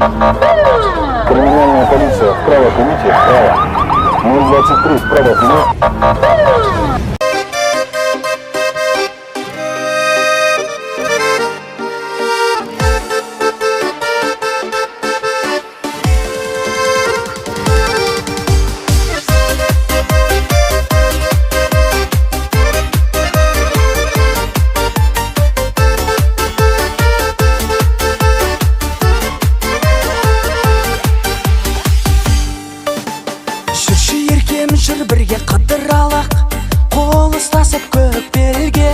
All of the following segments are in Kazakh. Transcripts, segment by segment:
Криминальная полиция, вправо примите, вправо. 023, вправо примите. Жүр бірге қыдыралақ, қол ұстасып көп белге.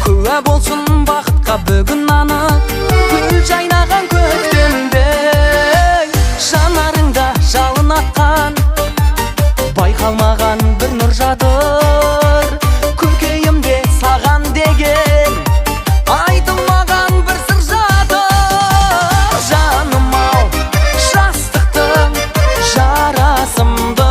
Куә болсын бақытқа бүгін анық, гүл жайнаған көктемде. Жанарыңда жалын атқан, байқалмаған бір нұр жадыр. Көкейімде саған деген айтылмаған бір сыр жатыр. Жаным ау, жастықтың жарасымды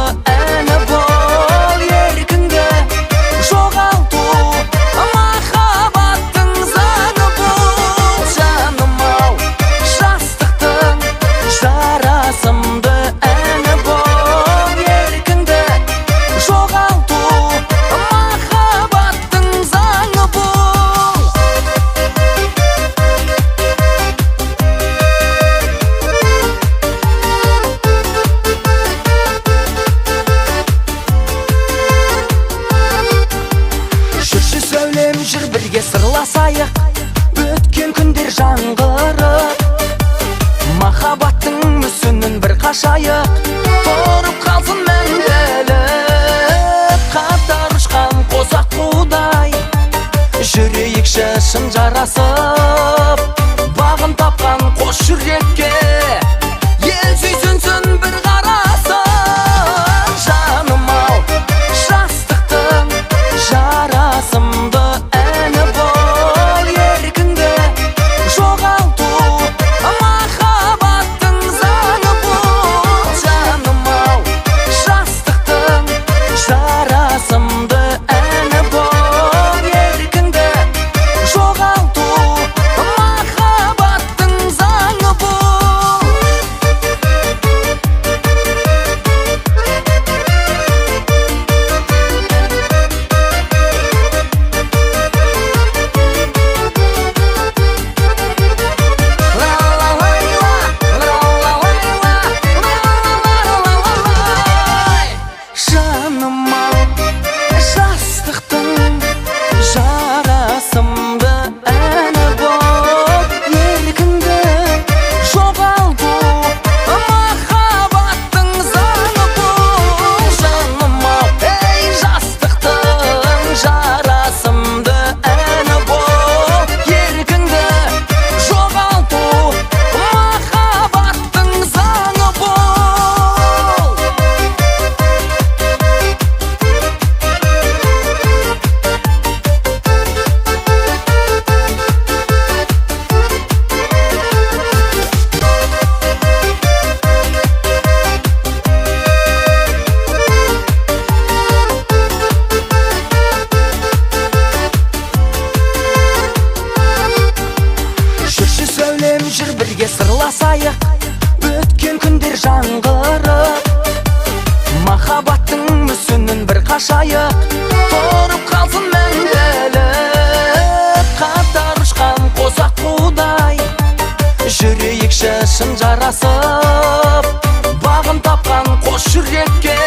жүр бірге сырласайық, өткен күндер жаңғырып. Махаббаттың мүсінін бір қашайық, тұрып қалсын мәңгілік. Қатар ұшқан қос аққудай, жүрейікші шын жарасып. Бағын тапқан қос жүрекке ел сүйсінсін бір қарасып. Жаным ау, жастықтың жарасымды жүр бірге сырласайық, өткен күндер жаңғырып. Махаббаттың мүсінін бір қашайық, тұрып қалсын мәңгілік. Қатар ұшқан қос аққудай, жүрейікші шын жарасып. Бағын тапқан қос жүрекке